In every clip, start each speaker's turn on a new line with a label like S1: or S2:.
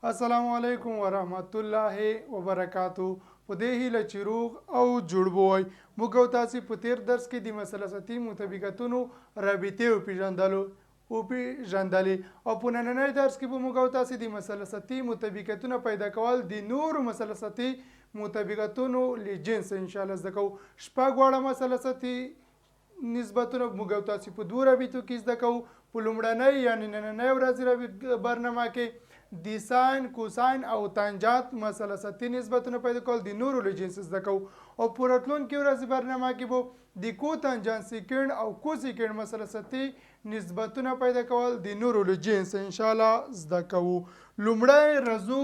S1: السلام علیکم ورحمت الله وبرکاتو. په دې هیله چې روغ او جوړ بوئ. موږ او تاسې په تیر درس کې د مثلثاتي مطابقتونو رابطې وپېژندلې او په نننی درس کې به موږ او تاسې د مثلثاتي مطابقتونه پیدا کول د نورو مثلثاتي مطابقتونو له جنس انشاءالله زده کوو. شپږ واړه مثلثاتي نسبتونه موږ او تاسې په دوو رابطو کې زده کوو. په لومړنۍ یعنې نننۍ ورځې برنامه کې د ساین، کوساین او تانجات مثلثاتي نسبتونه پیدا کول د نورو له جنس زده کوو او په راتلونکې ورځې برنامه کې به د کوتانجان سیکنډ او کوسیکنډ مثلثاتي نسبتونه پیدا کول د نورو له جنس انشاءالله زده کوو. لومړی راځو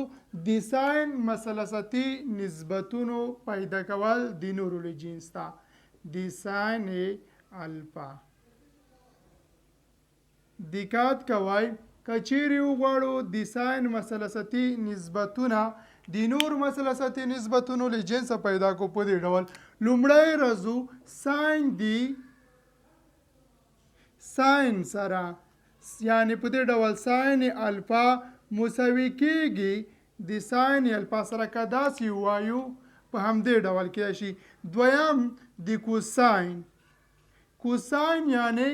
S1: د ساین مثلثاتي نسبتونو پیدا کول د نورو له جنس ته. د ساین الفا دقت کوئ کچیرې وغواړو د ساین مثلثاتي نسبتونه د نور مثلثاتي نسبتونو له جنسه پیدا کو په دې ډول. لومړی راځو ساین د ساین سره، یعنې په دې ډول ساین الفا مساوي کیږي د ساین الفا سره. که داسې ووایو په همدې ډول کیدای شي. دویم د کوساین، کوساین یعنې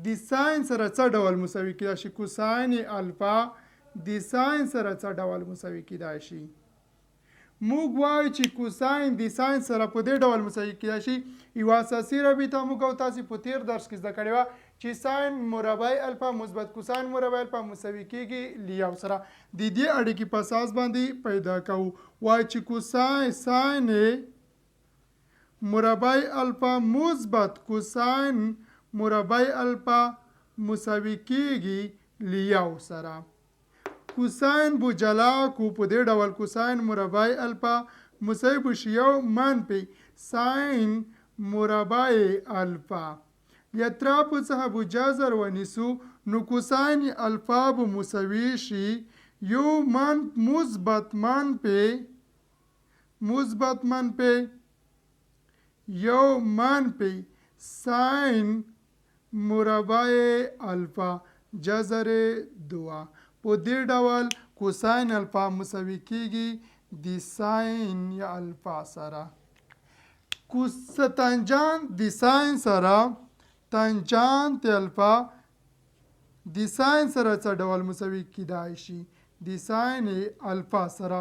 S1: د ساین سره څه ډول مساوي کیدای شي. کوساین الفا د ساین سره څه ډول مساوي کیدای شي. موږ وایو چې کوساین د ساین سره په دې ډول مساوي کیدای شي. یوه اساسي رابطه موږ او تاسې په تیر درس کې زده کړې وه چې ساین مربع الفا مثبت کوساین مربع الفا مساوي کیږي له یو سره. د دې اړیکې په اساس باندې پیدا کوو. وایو چې کوساین ساین مربع الفا مثبت کوساین مربع الفا مساوي کیږي له یو سره. کوساین به جلا کو په دې ډول کوساین مربع الفا مساوي به شي یو منفي ساین مربع الفا. له اطرافو څخه به جذر ونیسو نو کوساین الفا به مساوي شي یو مثبت منفي یو منفي ساین مربع الفا جذر 2. په دې ډول کوساین الفا مساوي کیږي د ساین الفا سره. تانجانت د ساین سره، تانجانت الفا د ساین سره څه ډول مساوي کیدای شي. د ساین الفا سره.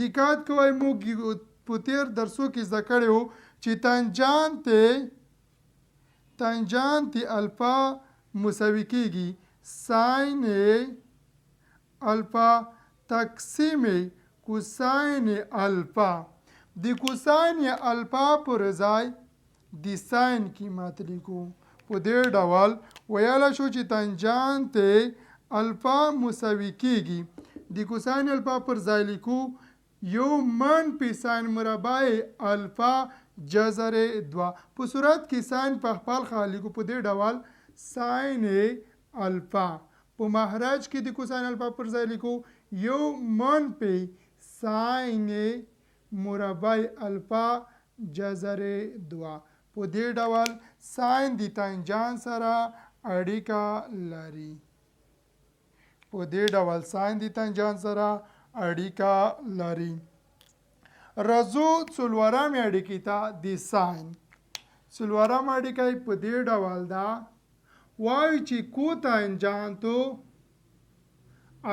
S1: دقت کوئ موږ په تیر درسو کې زده کړی وو چې تانجانت الفا مساوي کیږي ساین الفا تقسیم کوساین الفا. د کوساین الفا پر ځای د ساین قیمت لیکو. په دې ډول ویلی شو چې تانجانت الفا مساوي کیږي د کوساین الفا پر ځای لیکو یو منفي ساین مربع الفا جذر 2. په صورت کې ساین په خپل خال لیکو په دې ډول ساین الفا. په مخرج کې د کوساین الفا پر ځای لیکو یو منفي ساین مربع الفا جذر 2. په دې ډول ساین د تانجان سره اړیکه لري. په دې ډول ساین د تانجان سره اړیکه لري. راځو څلورمې اړیکې ته د ساین. څلورم اړیکه په دې ډول ده. وایو چې کوتانجانتو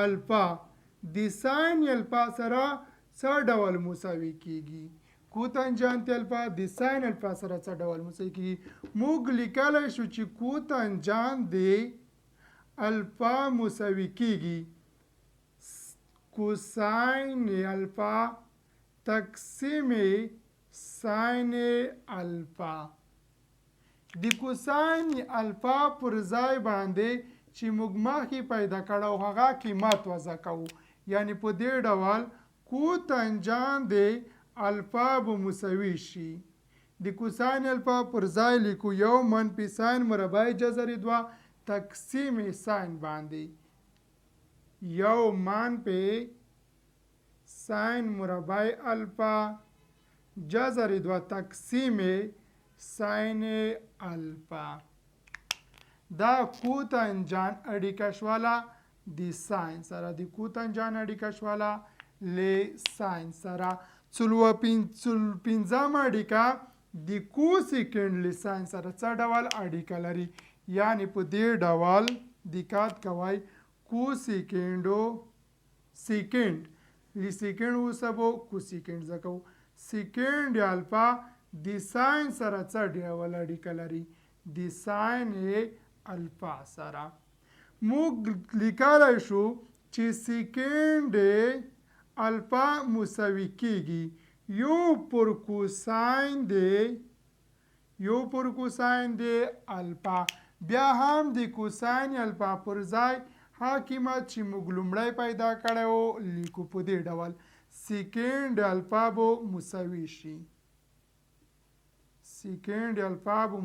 S1: الفا د ساین الفا سره څه ډول مساوي کیږي. کوتانجانت الفا د ساین الفا سره څه ډول مساوي کیږي. موږ لیکلی شو چې کوتانجانت د الفا مساوي کیږي کوساین الفا تقسیم ساین الفا. د کوساین الفا پر ځای باندې چې موږ مخکې پیدا کړو هغه قیمت وضع کوو. یعنې په دې ډول کوتانجان د الفا به مساوي شي د کوساین الفا پر ځای لیکو یو منفي ساین مربع جذر 2 تقسیم ساین باندې یو منفي ساین مربع الفا جذر 2 تقسیم ساین الفا. دا کوتانجان اړیکه شواله د ساین سره. د کوتانجان اړیکه شواله له ساين سره. پنځم اړیکه د کوسیکنډ له ساين سره څه ډول اړیکه لري؟ یعنی په دې ډول دقت کوئ کوسیکنډو سیکنډ لی سیکنډ وسبو کوسیکنډ زکو سیکنډ الفا د ساين سره څه ډول اړیکه لري؟ د ساين الفا سره. موږ لیکلی شو چې سیکنډ الفا مساوي کیږي یو پر کوساین د الفا. بیا هم د کوساین الفا پر ځای حاکمت چې موږ لومړی پیدا کړی و لیکو په دې ډول سیکنډ الفا به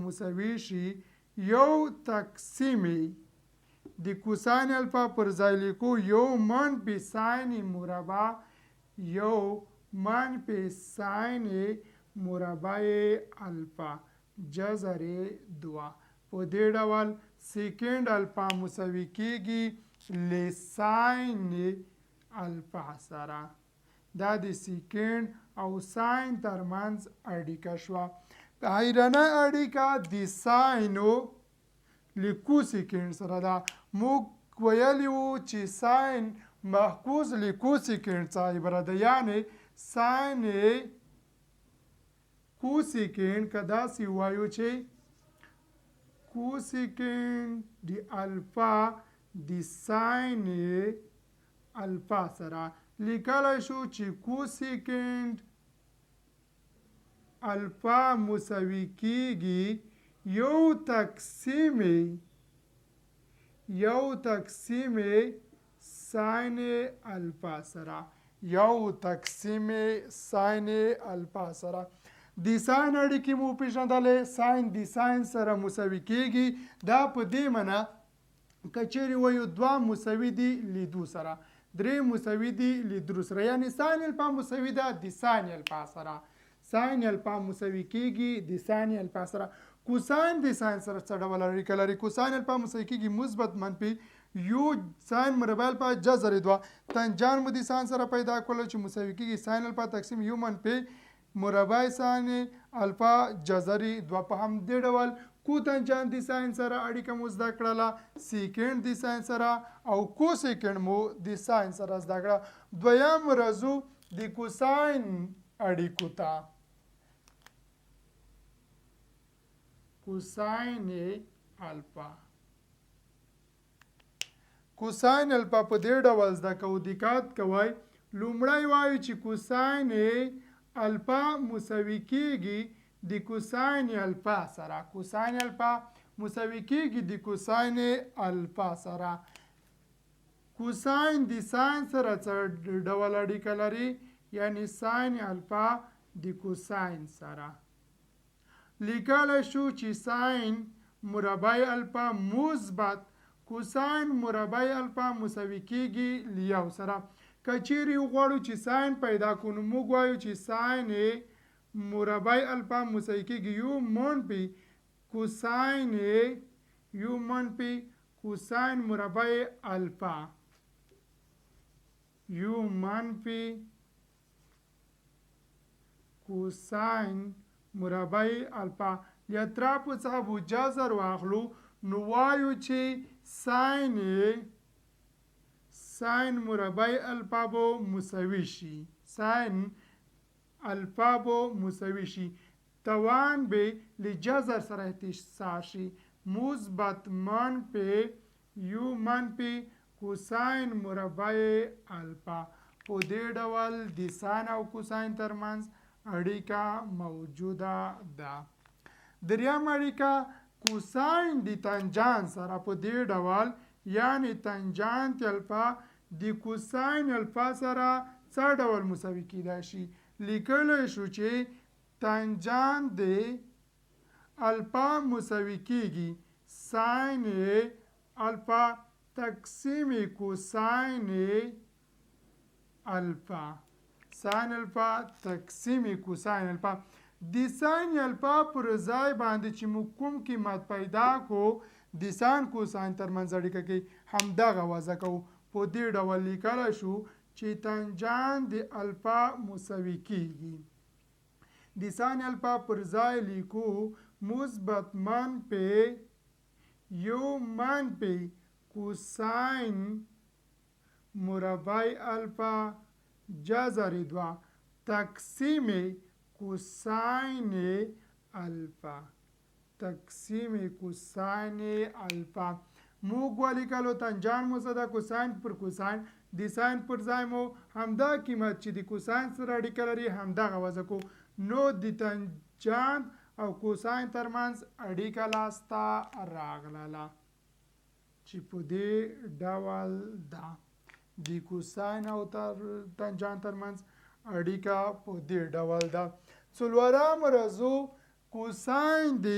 S1: مساوي شي یو تقسیم د کوساین الفا پر ځای لیکو یو منفي ساین مربع الفا جذر 2. په دې ډول سیکنډ الفا مساوي کیږي له ساین الفا سره. دا د سیکنډ او ساین ترمنځ اړیکه شوه. حیرانه اړیکه د ساینو له کوسیکنډ سره ده. موږ ویلي وو چې ساین محکوس له کوسیکنډ څخه عبارت ده، یعنی ساین کوسیکنډ که داسې ووایو چې کوسیکنډ د الفا د ساین الفا سره لیکلی شو چې کوسیکنډ الفا مساوي کیږي یو تقسیم ساین الفا سره. د ساین اړیکې مو پیژندلې. ساین د ساین سره مساوي کیږي. دا په دې معنی که چیرې وایو دوه مساوي دي لیدو سره، درې مساوي دي لیدو سره، یعنی ساین الفا مساوي ده د ساین الفا سره. ساین الفا مساوي کیږي د ساین الفا سره. کوساین د ساین سره څه ډول اړیکه لري؟ کوساین الفا مساوي کیږي مثبت منفي یو ساین مربع الفا جذر 2. تنجان مو د ساین سره پیدا کړل چې مساوي کیږي ساین الفا تقسیم یو منفي مربع ساین الفا جذر 2. په همدې ډول کوتنجان د ساین سره اړیکه مو زده کړله، سیکنډ د ساین سره او کوسیکنډ مو د ساین سره زده کړه. دویم راځو د کوساین اړیکو ته. کوساین الفا په دې ډول زده کوو. دقت کوئ لومړی وایو چې کوساین الفا مساوي کیږي د کوساین الفا سره. کوساین الفا مساوي کیږي د کوساین الفا سره. کوساین د ساین سره څه ډول اړیکه لري؟ یعنی ساین الفا د کوساین سره. لیکلی شو چې ساین مربع الفا مثبت کوساین مربع الفا مساوي کیږي له یو سره. که چیرې وغواړو چې ساین پیدا کړو نو موږ وایو چې ساین مربع الفا مساوي کیږي یو منفي کوساین مربع الفا کوساین مربع الفا. له اطرافو څخه به جذر واخلو نو وایو چې ساین مربع الفا به مساوي شي. توان به له جذر سره اختصار شي مثبت منفي یو منفي کوساین مربع الفا. په دې ډول د ساین او کوساین ترمنځ اړیکه موجوده ده. دریم اړیکه کوساین د تنجان سره په دې ډول، یعنی تنجانت الفا د کوساین الفا سره څه ډول مساوي کیدای شي؟ لیکلی شو چې تنجانت د الفا مساوي کیږي ساین الفا تقسیم کوساین الفا. ساین الفا تقسیم کوساین الفا. د ساین الفا پر ځای باندې چې موږ کوم قیمت پیدا کو د ساین کوساین ترمنځ اړیکه کې همدغه وضع کوو. په دې ډول لیکلی شو چې تنجان د الفا مساوي کیږي د ساین الفا پر ځای لیکو مثبت منفی یو منفی کوساین مربع الفا جذر 2 تقسیم کوساین الفا تقسیم کوساین الفا موږ ولیکلو تنجان مساوي کوساین پر کوساین د ساین پر ځای مو همدا قیمت چې د کوساین سره اړیکه لري همدغه وضع کو نو د تنجان او کوساین ترمنځ اړیکه لاسته راغله چې په دې ډول ده د کوساین او تنجان ترمنځ اړیکه په دې ډول ده څلورم موضوع کوساین د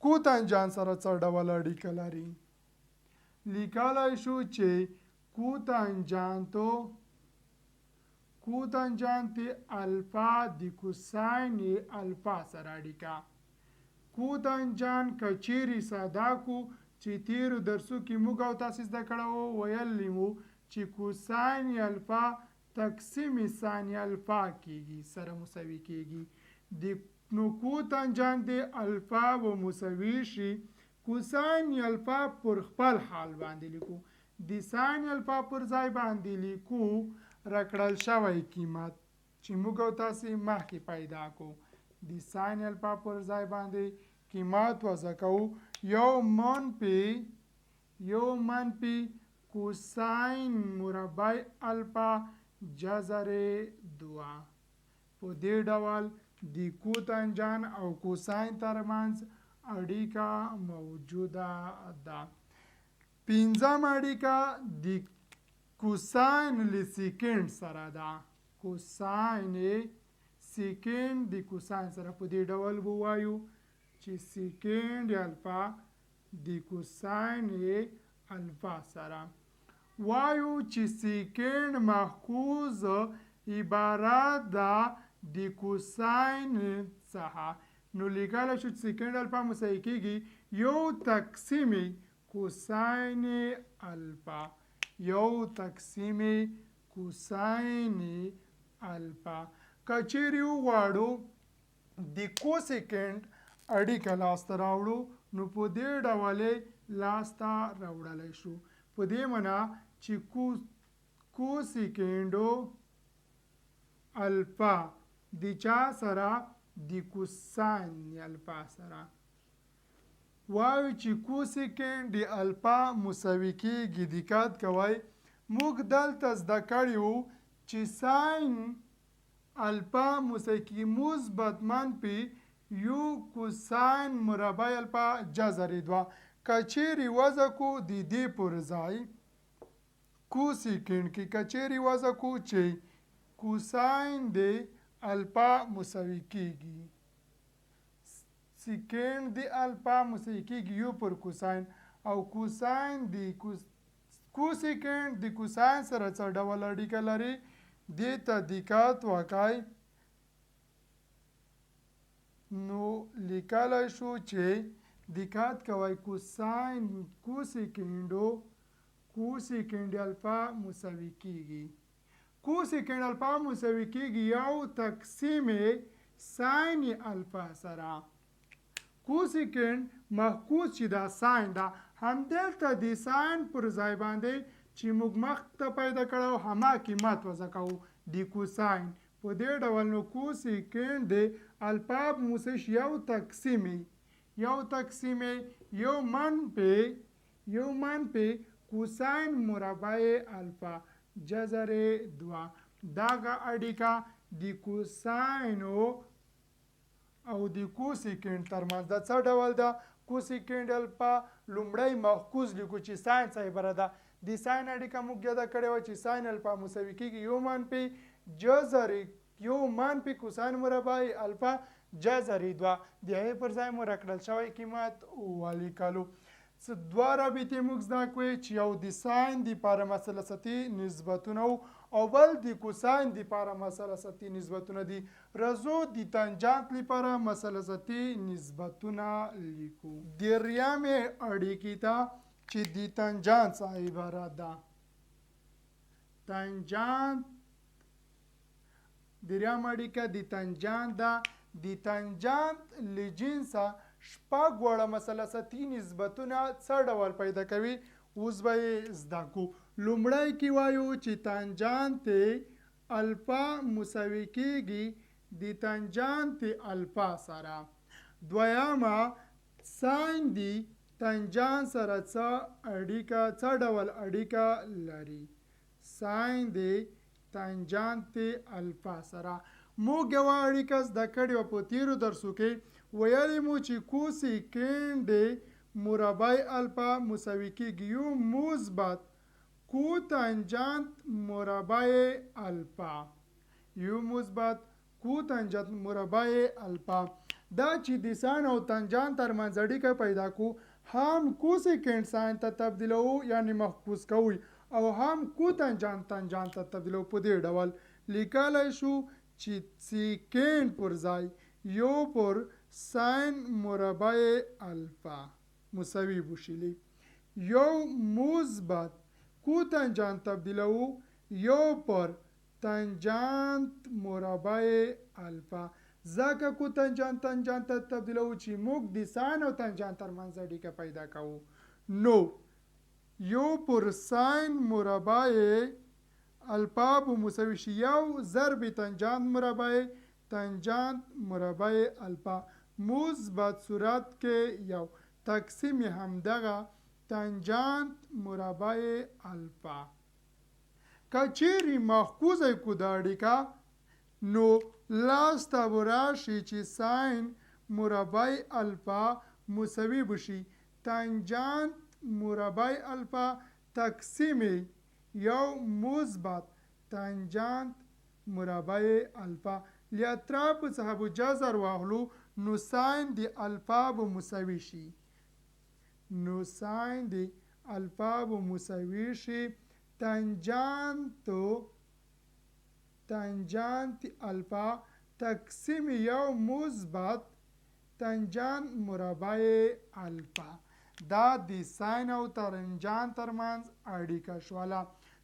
S1: کوتنجان سره څه ډول اړیکه لري لیکلای شو چې کوتنجانت الفا د کوساین الفا سره اړیکه کوتنجان کچيري ساده کو چې تیرو درسو کې موږ او تاسو زده کړو ویلی مو چې کوساین الفا تقسیم ساین الفا کیږي سره مساوي کیږي د نو کوتنجان د الفا و مساوي شي کوساین الفا پر خپل حال باندې لیکو د ساین الفا پر ځای باندې لیکو راکړل شوی قیمت چې موږ او تاسو مخکې پیدا کو د ساین الفا پر ځای باندې قیمت وضع کوو یو منفی کوساین مربع الفا جذر 2 په دې ډول د کوتنجان او کوساین ترمنځ اړیکه موجوده ده پنځم اړیکه د کوساین له سیکنډ سره ده کوساین سیکنډ د کوساین سره په دې ډول ووایو چې سیکنډ الفا د کوساین الفا سره وایو چې سیکنډ محفوظ عبارت ده د کوساین څخه نو لیکلی شو چې سیکنډ الفا مساوي کیږي یو تقسیم کوساین الفا یو تقسیم کوساین الفا که چیرې وغواړو د کوسیکنډ اړیکه لاسته راوړو نو په دې ډول لاسته راوړلی شو په دې معنا چې کوسیکنډو الفا د چا سره د کوساین الفا سره وایو چې کوسیکنډ د الفا مساوي کیږي دقت کوئ موږ دلته زده کړي وو چې ساین الفا مساوي کیږي مثبت منفي یو کوساین مربع الفا جذر 2 که چیرې وضع کو د دې پر ځای کوسیکنډ کې که چیرې وضع کو چې کوساین د الفا مساوي کیږي سیکنډ د الفا مساوي کیږي یو پر کوساین او کوساین د کوسیکنډ د کوساین سره څه ډول اړیکه لري دې ته دقت وکړئ نو لیکلی شو چې دقت کوئ کوساین کوسیکنډ الفا مساوي کیږي کوسیکنډ الفا مساوي کیږي یو تقسیم ساین الفا سره کوسیکنډ محفوظ چې دا ساین ده همدلته د ساین پر ځای باندې چې موږ مخته پیدا کړو همه قیمت وضع کوو د کوساین په دې ډول نو کوسیکنډ د الفا مساوي یو تقسیم یو منفي کوساین مربع الفا جذر 2 دغه اړیکه د کوساینو او د کوسیکنډ ترمنځ د څه ډول ده کوسیکنډ الفا لومړی محفوظ لیکو چې ساین څخه عبارت ده د ساین اړیکه موږ یاده کړې وه چې ساین الفا مساوي کیږي یو منفي کوساین مربع الفا جذر 2 د هغې پر ځای مو راکړل شوی قیمت ولیکلو دوه رابطې موږ زده کړې چې یو د ساین دپاره مثلثتي نسبتونه او بل د کوساین دپاره مثلثتي نسبتونه دي راځو د تنجانت لپاره مثلثتي نسبتونه لیکو درېیمې اړیکې ته چې د تنجانت څخه عبارت ده تنجانت دریم اړیکه د تنجانت ده. د تنجانت له جنسه شپږ واړه مثلثتي نسبتونه څه ډول پیدا کوي اوس به یې زده کړو. لومړی کې وایو چې تنجانت الفا مساوي کیږي د تنجانت الفا سره. دویمه ساین د تنجانت سره څه ډول اړیکه لري. ساین د تنجانت الفا سره موږ یوه اړیکه زده کړې وه په تیرو درسو کې. ویلی مو چې کوسیکینډ مربع الفا مساوي کیږي یو مثبت کوتنجانت مربع الفا. یو مثبت کوتنجانت مربع الفا. دا چې د ساین او تنجانت ترمنځ اړیکه پیدا کو هم کوسیکینډ ساین ته تبدیلوو یعنی محفوظ کوئ او هم کوتنجانت تنجانت ته تبدیلوو. په دې ډول لیکلی شو چې سیکینډ پر ځای یو پر ساین مربع الفا مساوي بشیلی. یو مثبت کوتنجانت تبدیلوو یو پر تنجانت مربع الفا. ځکه کوتنجانت تنجانت ته تبدیلوو چې موږ د ساین او تنجانت ترمنځ اړیکه پیدا کوو. نو یو پر ساین مربع الفا به مساوي شي یو ضرب تنجانت مربع تنجانت مربع الفا مثبت صورت کې یو تقسیم همدغه تنجانت مربع الفا. که چیرې محفوظه کړو دا اړیکه نو لاسته به راشي چې ساین مربع الفا مساوي بشي تنجانت مربع الفا تقسیم یو مثبت تنجانت مربع الفا. له اطرافو څخه به جذر واخلو نو ساین د الفا به مساوي شي. نو ساین د الفا به مساوي شي تنجانت الفا تقسیم یو مثبت تنجانت مربع الفا. دا د ساین او تنجانت ترمنځ اړیکه شوله.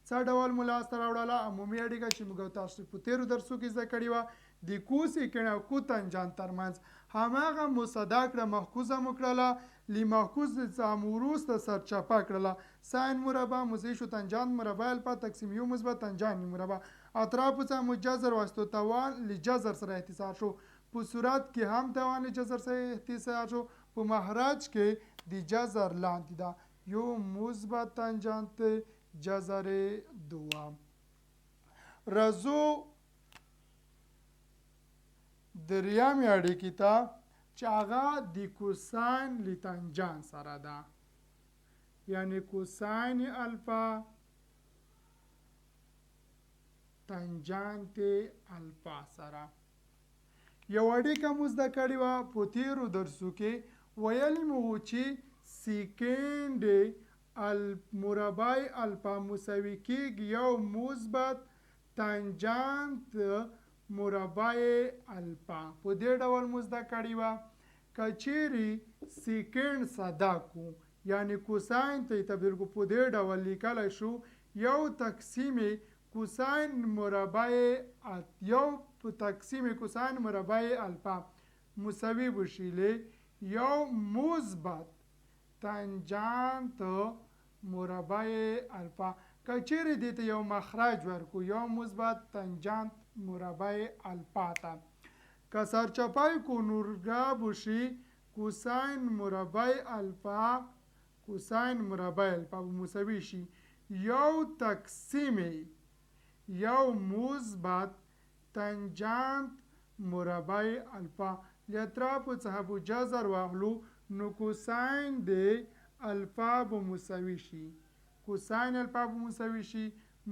S1: څه ډول مو لاسته راوړله عمومي اړیکه چې موږ تاسو په تیرو درسو کې زده کړې وه د کوسیکینډ او کوتنجانت ترمنځ هماغه مصده کړه محفوظه مو کړله له محفوظ څخه مو وروسته سرچپه کړله. ساین مربع مساوي شو تنجانت مربع الفا تقسیم یو مثبت تنجانت مربع. اطرافو څخه مو جذر واخیستو توان له جذر سره اختصار شو. په صورت کې هم توان له جذر سره اختصار شو. په مخرج کې د جذر لاندې ده یو مثبت تنجانت جذر دوم. رزو دریمې اړیکې ته چې هغه د کوساین له تنجانت سره ده یعنی کوساین الفا تنجانت الفا سره. یو اړیکه مو زده کړې وه په تیرو درسو کې. ویلی مو وو چې سیکینډ مربع الفا مساوي کیږي یو مثبت تنجانت مربع الفا. په دې ډول مو زده کړې وه. که چیرې سیکینډ ساده کو یعنی کوساین ته یې تبدیل کو په دې ډول لیکلی شو یو تقسیم کوساین مربع یو تقسیم کوساین مربع الفا مساوي بشیلی یو مثبت تنجانت مربع الفا. که چیرې دې ته یو مخرج ورکو یو مثبت تنجانت مربع الفا ته که سرچپای کو نورگا بشی کوساین مربع الفا کوساین مربع الفا مساوي شي یو تقسیم یو مثبت تنجانت مربع الفا. له اطرافو څخه به جذر واخلو نو کوساین د الفا به مساوي شي کوساین الفا به مساوي شي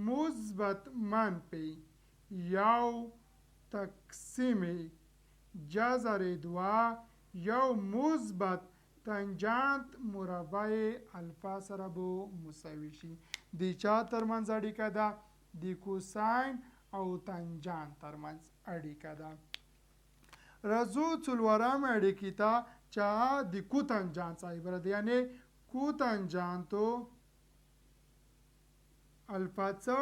S1: مثبت منفی یو تقسیم جذر دوا یو مثبت تنجانت مربع الفا سره به مساوي شي. د چا ترمنځ اړیکه ده د کوساین او تنجانت ترمنځ اړیکه ده. رزو څلورم اړیکې ته چې د کوتنجانت څخه عبارت دی یعنی کوتنجانتو الفا څه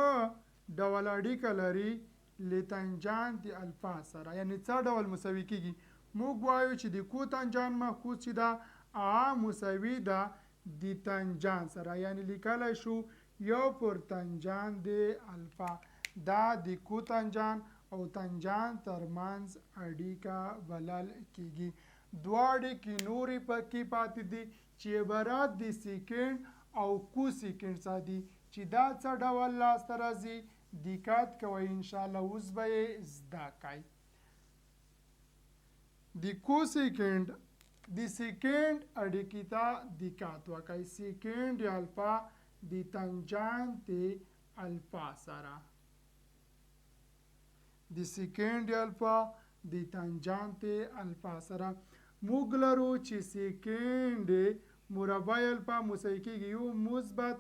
S1: ډول اړیکه لري له تنجانت الفا سره، یعنی څه ډول مساوي کیږي؟ موږ وایو چې د کو تنجان معکوس چې ده مساوي ده د تنجان سره، یعنی لیکلی شو 1/تنجان د الفا. دا د کو تنجان او تنجان ترمنځ اړیکه بلل کیږي. دوه اړیکې نورې پکې پاتې دي چې عبارت د سیکنډ او کو سیکنډ څخه دي چې دا څه ډول لاسته راځي دقت کوئ انشاءالله اوس به یې زده کړئ. د کو سیکنډ د سیکنډ اړیکې ته دقت وکړئ. سیکنډ الفا د تنجانت الفا سره، د سیکنډ الفا د تنجانت الفا سره موږ لرو چې سیکنډ مربع الفا مساوي کیږي یو مثبت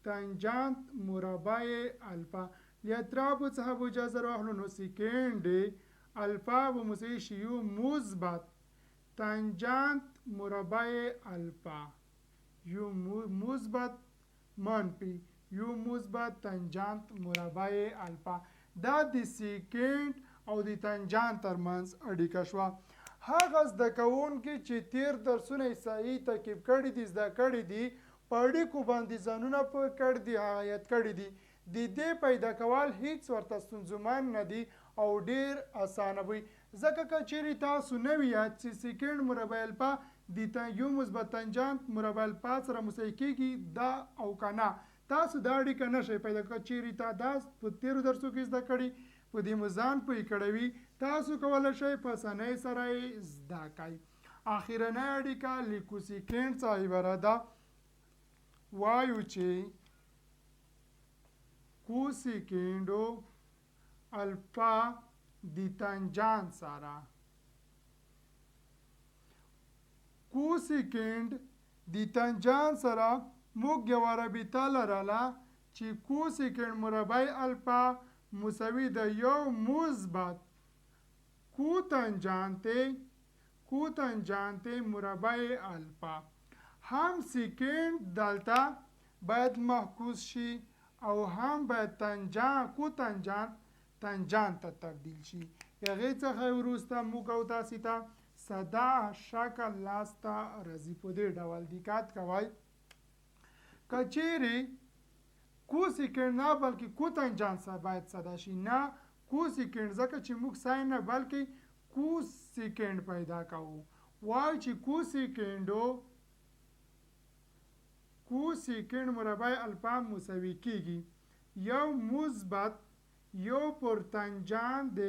S1: تنجانت مربع الفا. له اطرافو څخه به جذر واخلو نو سیکنډ الفا به مساوي شي یو مثبت تنجانت مربع الفا، یو مثبت منفي یو مثبت تنجانت مربع الفا. دا د سیکنډ او د تنجانت ترمنځ اړیکه شوه. هغه زده کوونکي چې تیر درسونه یې صحیح تعقیب کړي دي زده کړي دي په اړیکو باندې ځانونه پوه کړي دي یاد کړي دي د دې پیدا کول هیڅ ورته ستونزمن نه دي او ډیر اسانه وي، ځکه که چیرې تاسو نه وي یاد چې سیکنډ مربع الفا د یو مثبت تنجانت مربع الفا سره مساوي کیږي دا او که نه تاسو دا اړیکه نشئ پیدا کړی. چیرې تا دا په تیرو درسو کې زده کړي په دې مو ځان پوه کړی وي تاسو کولی شئ په اسانۍ سره یې زده کړئ. اخرنۍ اړیکه له کوسیکنډ څخه عبارت ده. وایو چې کوسیکنډو الفا د تنجان سره، کوسیکنډ د تنجان سره موږ یوه رابطه لرله چې کوسیکنډ مربع الفا مساوي د یو مثبت کوتنجانت مربع الفا. هم سیکنډ دلته باید معکوس شي او هم باید کوتنجانت تنجان ته تبدیل شي. هغې څخه وروسته موږ او تاسې ته ساده شکل لاسته راځي. په دې ډول دقت کوئ که چیرې کوسیکنډ نه بلکې کوتنجان باید ساده شي، نه کوسیکنډ ځکه چې موږ ساین نه بلکې کوسیکنډ پیدا کوو. وایو چې کوسیکنډ مربع الفا مساوي کیږي یو مثبت 1/تنجان د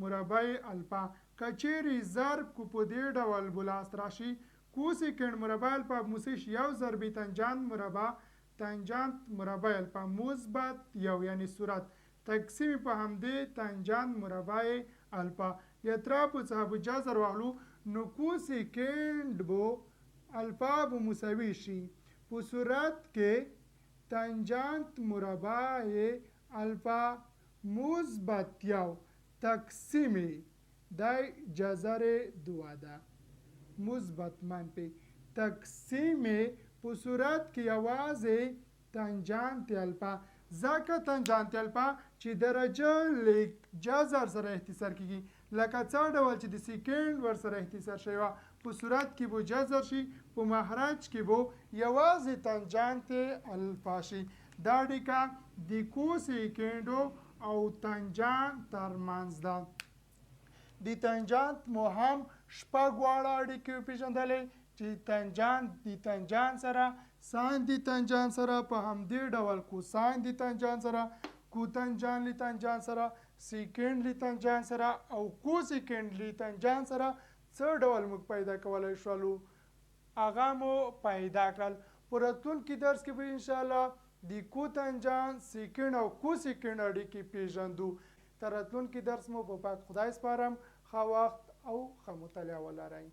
S1: مربع الفا. که چیرې ضرب کو په دې ډول به لاسته راشي کوسیکنډ مربع الفا مساوي شي یو ضرب تنجانت مربع الفا مثبت یو یعنی صورت تقسیم په همدې تنجانت مربع الفا. اطرافو څخه به جذر واخلو نو کوسیکنډ به الفا به مساوي شي په صورت کې تنجانت مربع الفا مثبت یو تقسیم دا جذر دوه ده مثبت منفي تقسیم په صورت کې یوازې تنجانت الفا، ځکه تنجانت الفا چې درجه له جذر سره اختصار کیږي لکه څه ډول چې د سیکنډ ورسره اختصار شوی وه په صورت کې به جذر شي په مخرج کې به یوازې تنجانت الفا شي. دا اړیکه د کوسیکنډو او تنجان ترمنځ ده. د تنجانت مو هم شپږ واړه اړیکې وپېژندلې چې تنجانت د تنجان سره، ساین د تنجان سره، په همدې ډول کوساین د تنجان سره، کوتنجان له تنجان سره، سیکنډ له تنجان سره او کوسیکنډ له تنجان سره څه ډول موږ پیدا کولی شولو هغه مو پیدا کړل. په راتلونکي درس کې به انشاءالله د کوتنجان سیکنډ او کوسیکنډ اړیکې پېژندو. تر راتلونکي درس مو په پاک خدای سپارم. ښه وخت او ښه مطالعه ولرئ.